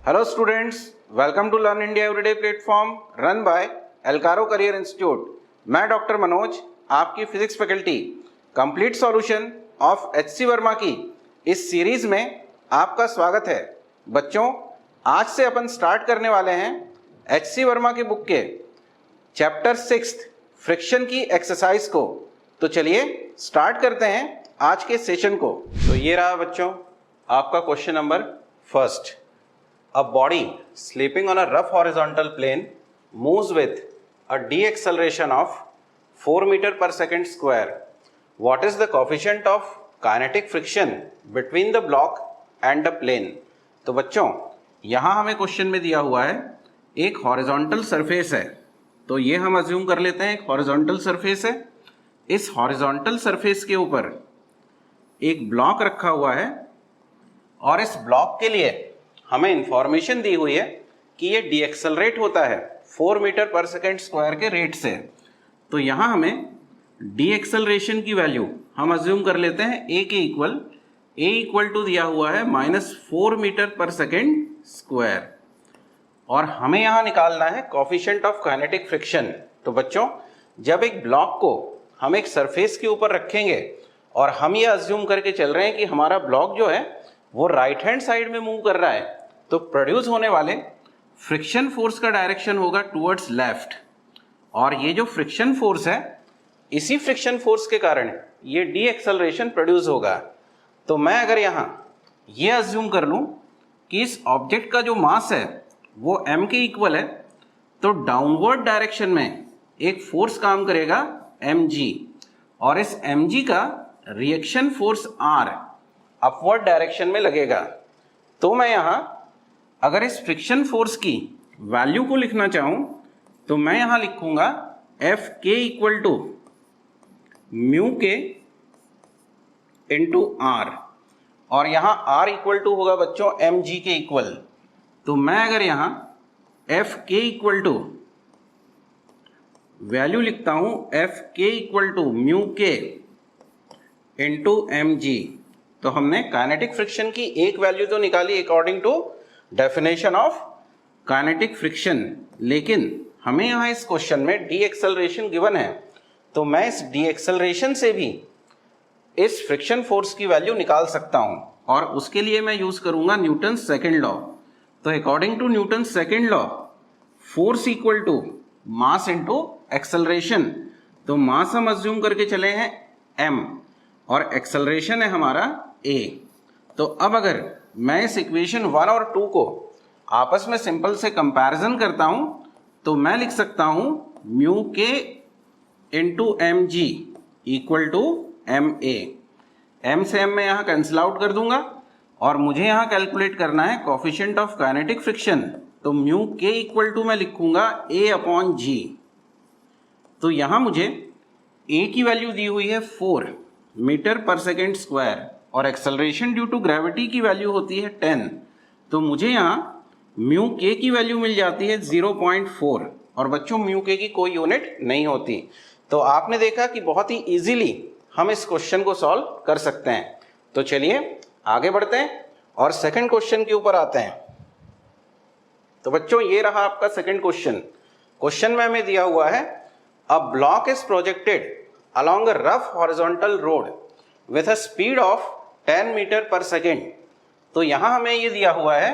Hello students, welcome to Learn India Everyday platform run by Elcaro Career Institute. मैं doctor Manoj आपकी physics faculty complete solution of HC Verma की इस series में आपका स्वागत है। बच्चों, आज से अपन स्टार्ट करने वाले हैं एचसी वर्मा की बुक के चैप्टर 6 फ्रिक्शन की एक्सरसाइज को। तो चलिए स्टार्ट करते हैं आज के सेशन को। तो ये रहा बच्चों आपका question number first. A body sleeping on a rough horizontal plane moves with a deceleration of 4 meter per second square. What is the coefficient of kinetic friction between the block and the plane? तो बच्चों यहाँ हमें question में दिया हुआ है एक horizontal surface है। तो ये हम अज्यूम कर लेते हैं एक हॉरिजॉन्टल सरफेस है। इस हॉरिजॉन्टल सरफेस के ऊपर एक ब्लॉक रखा हुआ है और इस ब्लॉक के लिए हमें इंफॉर्मेशन दी हुई है कि ये डीएक्सेलरेट होता है 4 मीटर पर सेकेंड स्क्वायर के रेट से। तो यहाँ हमें डीएक्सेलरेशन की वैल्यू हम अज्यूम कर लेते हैं ए के इक्वल टू दिया हुआ है -4 मीटर पर सेकेंड स्क्वायर और हमें यहाँ निकालना है कोफिशिएंट ऑफ काइनेटिक फ्रिक्शन। तो बच्चों जब एक ब्लॉक को हम एक सरफेस के ऊपर रखेंगे और हम ये अज्यूम करके चल रहे हैं कि हमारा ब्लॉक जो है वो राइट हैंड साइड में मूव कर रहा है, तो प्रोड्यूस होने वाले फ्रिक्शन फोर्स का डायरेक्शन होगा टुवर्ड्स लेफ्ट। और ये जो फ्रिक्शन फोर्स है इसी फ्रिक्शन फोर्स के कारण ये डी एक्सेलरेशन प्रोड्यूस होगा। तो मैं अगर यहाँ ये अज्यूम कर लूँ कि इस ऑब्जेक्ट का जो मास है वो m के इक्वल है, तो डाउनवर्ड डायरेक्शन में एक फोर्स काम करेगा mg और इस mg का reaction force r upward direction में लगेगा। तो मैं यहाँ अगर इस फ्रिक्शन फोर्स की वैल्यू को लिखना चाहूँ तो मैं यहाँ लिखूंगा F K equal to mu K into are और यहाँ आर इक्वल टू होगा बच्चों एम जी के इक्वल। तो मैं अगर यहाँ F K equal to value लिखता हूँ F K equal to mu K into M G, तो हमने काइनेटिक फ्रिक्शन की एक वैल्यू तो निकाली according to definition of kinetic friction, लेकिन हमें यहाँ इस क्वेश्चन में डी एक्सेलरेशन गिवन है। तो मैं इस डी एक्सेलरेशन से भी इस फ्रिक्शन फोर्स की वैल्यू निकाल सकता हूँ और उसके लिए मैं यूज करूंगा न्यूटन सेकेंड लॉ। तो according to Newton second law force equal to mass into acceleration. तो मास हम अज्यूम करके चले हैं m और एक्सेलरेशन है हमारा a। तो अब अगर मैं इस इक्वेशन 1 और 2 को आपस में सिंपल से कंपैरिजन करता हूं तो मैं लिख सकता हूं mu K into M G equal to M A. M से एम मैं यहाँ कैंसिल आउट कर दूंगा और मुझे यहाँ कैलकुलेट करना है कोफिशिएंट ऑफ काइनेटिक फ्रिक्शन। तो म्यू के इक्वल टू मैं लिखूंगा a अपॉन जी। तो यहाँ मुझे a की वैल्यू दी हुई है 4 मीटर पर सेकेंड स्क्वायर और एक्सेलरेशन ड्यू टू ग्रेविटी की वैल्यू होती है 10। तो मुझे यहाँ म्यू के की वैल्यू मिल जाती है 0.4 और बच्चों म्यू के की कोई यूनिट नहीं होती। तो आपने देखा कि बहुत ही इजीली हम इस क्वेश्चन को सॉल्व कर सकते हैं। तो चलिए आगे बढ़ते हैं और सेकंड क्वेश्चन के ऊपर आते हैं। तो बच्चों ये रहा आपका सेकंड क्वेश्चन। क्वेश्चन में हमें दिया हुआ है a block is projected along a rough horizontal road with a speed of 10 metre per second. तो यहाँ हमें ये दिया हुआ है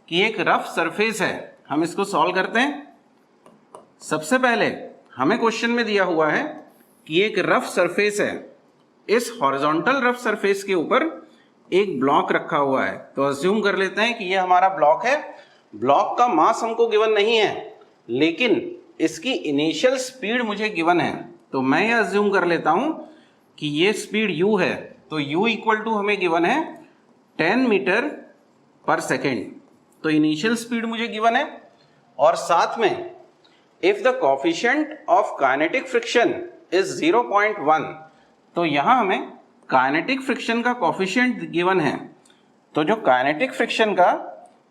कि एक रफ सरफेस है। हम इसको सॉल्व करते हैं। सबसे पहले हमें क्वेश्चन में दिया हुआ है कि एक रफ सरफेस है। इस हॉरिजॉन्टल रफ सरफेस के ऊपर एक ब्लॉक रखा हुआ है। तो अज्यूम कर लेते हैं कि ये हमारा ब्लॉक है। ब्लॉक का मास हमको गिवन नहीं है, लेकिन इसकी इनिशियल स्पीड मुझे गिवन है। तो मैं ये अज्यूम कर लेता हूं कि ये स्पीड u है। तो u इक्वल टू हमें गिवन है 10 मीटर पर सेकेंड। तो इनिशियल स्पीड मुझे गिवन है और साथ में if the coefficient of kinetic friction is 0.1, तो यहाँ हमें काइनेटिक फ्रिक्शन का कोफिशिएंट गिवन है। तो जो काइनेटिक फ्रिक्शन का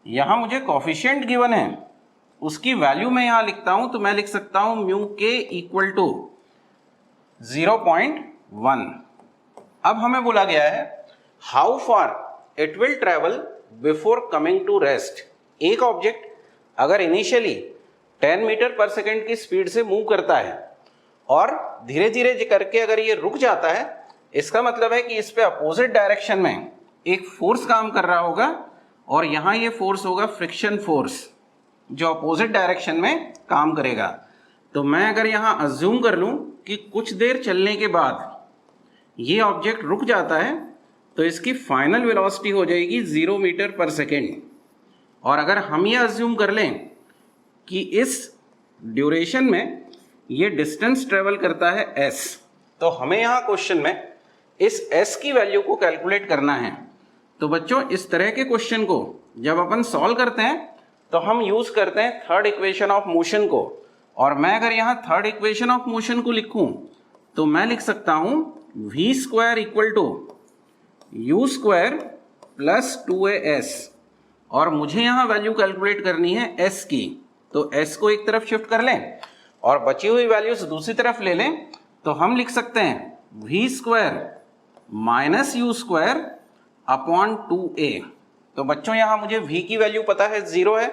यहाँ मुझे कोफिशिएंट गिवन है उसकी वैल्यू मैं यहाँ लिखता हूं। तो मैं लिख सकता हूं म्यू के इक्वल टू 0.1। अब हमें बोला गया है how far it will travel before coming to rest, एक ऑब्जेक्ट अगर इनिशियली 10 मीटर पर सेकेंड की स्पीड से मूव करता है और धीरे धीरे करके अगर ये रुक जाता है, इसका मतलब है कि इस पे अपोजिट डायरेक्शन में एक फोर्स काम कर रहा होगा और यहाँ ये फोर्स होगा फ्रिक्शन फोर्स जो अपोजिट डायरेक्शन में काम करेगा। तो मैं अगर यहाँ अज्यूम कर लूँ कि कुछ देर चलने के बाद ये ऑब्जेक्ट रुक जाता है तो इसकी फाइनल वेलोसिटी हो जाएगी 0 मीटर पर सेकेंड। और अगर हम ये अज्यूम कर लें कि इस ड्यूरेशन में ये डिस्टेंस ट्रेवल करता है s, तो हमें यहाँ क्वेश्चन में इस s की वैल्यू को कैलकुलेट करना है। तो बच्चों इस तरह के क्वेश्चन को जब अपन सॉल्व करते हैं तो हम यूज करते हैं थर्ड इक्वेशन ऑफ मोशन को। और मैं अगर यहाँ थर्ड इक्वेशन ऑफ मोशन को लिखूं तो मैं लिख सकता हूं v square equal to u square plus 2as। और मुझे यहाँ वैल्यू कैलकुलेट करनी है s की, तो s को एक तरफ शिफ्ट कर लें और बची हुई वैल्यूज दूसरी तरफ ले लें। तो हम लिख सकते हैं v square minus you square upon 2a। तो बच्चों यहाँ मुझे v की वैल्यू पता है 0 है,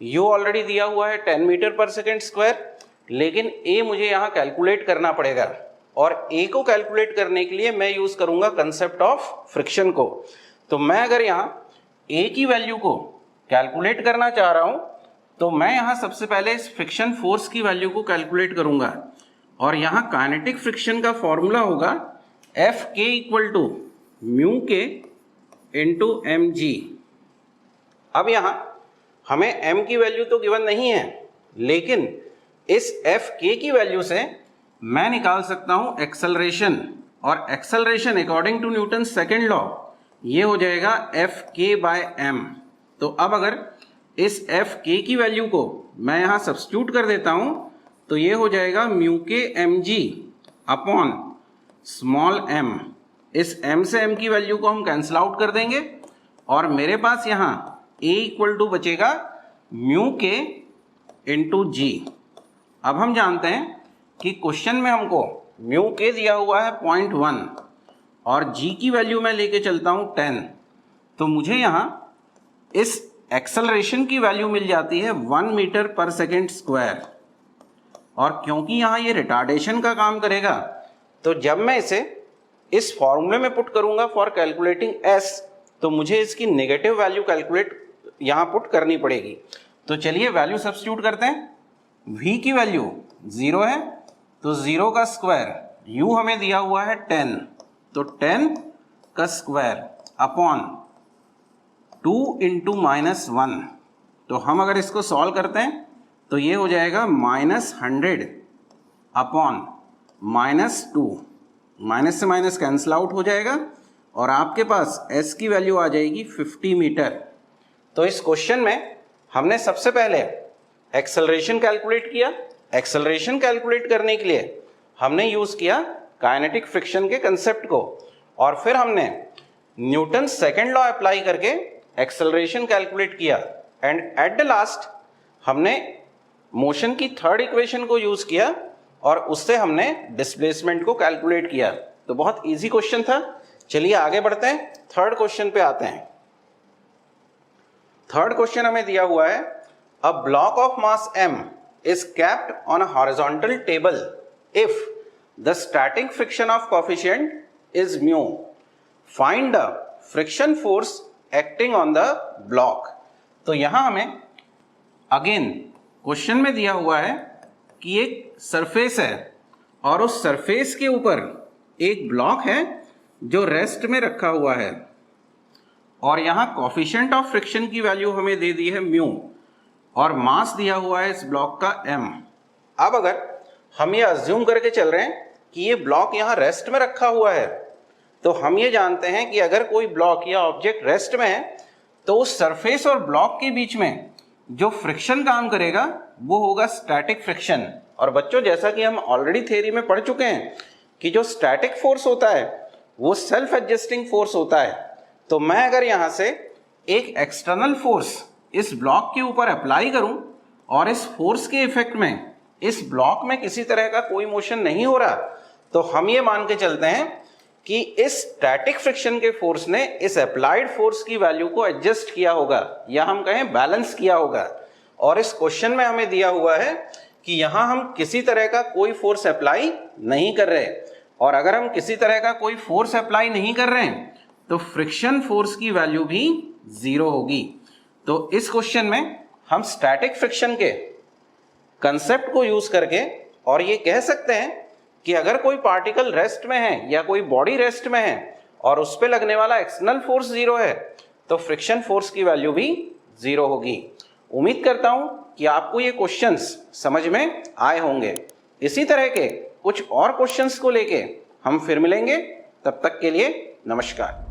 u ऑलरेडी दिया हुआ है 10 मीटर पर सेकेंड स्क्वायर, लेकिन a मुझे यहाँ कैलकुलेट करना पड़ेगा। और a को कैलकुलेट करने के लिए मैं यूज करूंगा कंसेप्ट ऑफ फ्रिक्शन को। तो मैं अगर यहाँ a की वैल्यू को कैलकुलेट करना चाह रहा हूं तो मैं यहाँ सबसे पहले इस फ्रिक्शन फोर्स की वैल्यू को कैलकुलेट करूंगा। और यहाँ काइनेटिक फ्रिक्शन का फॉर्मूला होगा Fk equal to mu K into mg। अब यहाँ हमें m की वैल्यू तो गिवन नहीं है, लेकिन इस Fk की वैल्यू से मैं निकाल सकता हूं एक्सेलरेशन। और acceleration according to Newton second law ये हो जाएगा Fk बाय m। तो अब अगर इस Fk की वैल्यू को मैं यहाँ सब्स्टिट्यूट कर देता हूं तो ये हो जाएगा म्यू के mg अपॉन स्मॉल m। इस m से m की वैल्यू को हम कैंसिल आउट कर देंगे और मेरे पास यहाँ a इक्वल टू बचेगा म्यू के इंटू जी। अब हम जानते हैं कि क्वेश्चन में हमको म्यू के दिया हुआ है 0.1 और g की वैल्यू मैं लेके चलता हूँ 10। तो मुझे यहाँ इस एक्सेलरेशन की वैल्यू मिल जाती है 1 मीटर पर सेकेंड स्क्वायर। और क्योंकि यहाँ ये रिटार्डेशन का काम करेगा तो जब मैं इसे इस फॉर्मूले में पुट करूंगा फॉर कैलकुलेटिंग s, तो मुझे इसकी नेगेटिव वैल्यू कैलकुलेट यहाँ पुट करनी पड़ेगी। तो चलिए वैल्यू सब्स्टिट्यूट करते हैं। v की वैल्यू 0 है तो 0 का स्क्वायर, u हमें दिया हुआ है 10 तो 10 का स्क्वायर अपॉन 2 इंटू माइनस 1। तो हम अगर इसको सॉल्व करते हैं तो ये हो जाएगा -100 अपॉन -2। माइनस से माइनस कैंसिल आउट हो जाएगा और आपके पास s की वैल्यू आ जाएगी 50 मीटर। तो इस क्वेश्चन में हमने सबसे पहले एक्सेलरेशन कैलकुलेट किया। एक्सेलरेशन कैलकुलेट करने के लिए हमने यूज किया काइनेटिक फ्रिक्शन के कंसेप्ट को और फिर हमने न्यूटन सेकेंड लॉ अप्लाई करके एक्सेलरेशन कैलकुलेट किया एंड एट द लास्ट हमने मोशन की थर्ड इक्वेशन को यूज किया और उससे हमने डिस्प्लेसमेंट को कैलकुलेट किया। तो बहुत इजी क्वेश्चन था। चलिए आगे बढ़ते हैं, थर्ड क्वेश्चन पे आते हैं। थर्ड क्वेश्चन हमें दिया हुआ है a block of mass m is kept on a horizontal table if the static friction of coefficient is mu. Find the friction force acting on the block. तो यहां हमें अगेन क्वेश्चन में दिया हुआ है कि एक सरफेस है और उस सरफेस के ऊपर एक ब्लॉक है जो रेस्ट में रखा हुआ है और यहाँ कोफिशिएंट ऑफ फ्रिक्शन की वैल्यू हमें दे दी है म्यू और मास दिया हुआ है इस ब्लॉक का m। अब अगर हम ये अज्यूम करके चल रहे हैं कि ये ब्लॉक यहाँ रेस्ट में रखा हुआ है तो हम ये जानते हैं कि अगर कोई ब्लॉक या ऑब्जेक्ट रेस्ट में है तो उस सरफेस और ब्लॉक के बीच में जो फ्रिक्शन काम करेगा वो होगा स्टैटिक फ्रिक्शन। और बच्चों जैसा कि हम ऑलरेडी थ्योरी में पढ़ चुके हैं कि जो स्टैटिक फोर्स होता है वो सेल्फ एडजस्टिंग फोर्स होता है। तो मैं अगर यहाँ से एक एक्सटर्नल फोर्स इस ब्लॉक के ऊपर अप्लाई करूं और इस फोर्स के इफेक्ट में इस ब्लॉक में किसी तरह का कोई मोशन नहीं हो रहा तो हम ये मान के चलते हैं कि इस स्टैटिक फ्रिक्शन के फोर्स ने इस अप्लाइड फोर्स की वैल्यू को एडजस्ट किया होगा, या हम कहें बैलेंस किया होगा। और इस क्वेश्चन में हमें दिया हुआ है कि यहां हम किसी तरह का कोई फोर्स अप्लाई नहीं कर रहे, और अगर हम किसी तरह का कोई फोर्स अप्लाई नहीं कर रहे हैं तो फ्रिक्शन फोर्स की वैल्यू भी 0 होगी। तो इस क्वेश्चन में हम स्टैटिक फ्रिक्शन के कंसेप्ट को यूज करके और ये कह सकते हैं कि अगर कोई पार्टिकल रेस्ट में है या कोई बॉडी रेस्ट में है और उस पे लगने वाला एक्सटर्नल फोर्स 0 है तो फ्रिक्शन फोर्स की वैल्यू भी 0 होगी। उम्मीद करता हूं कि आपको ये क्वेश्चंस समझ में आए होंगे। इसी तरह के कुछ और क्वेश्चंस को लेके हम फिर मिलेंगे, तब तक के लिए नमस्कार।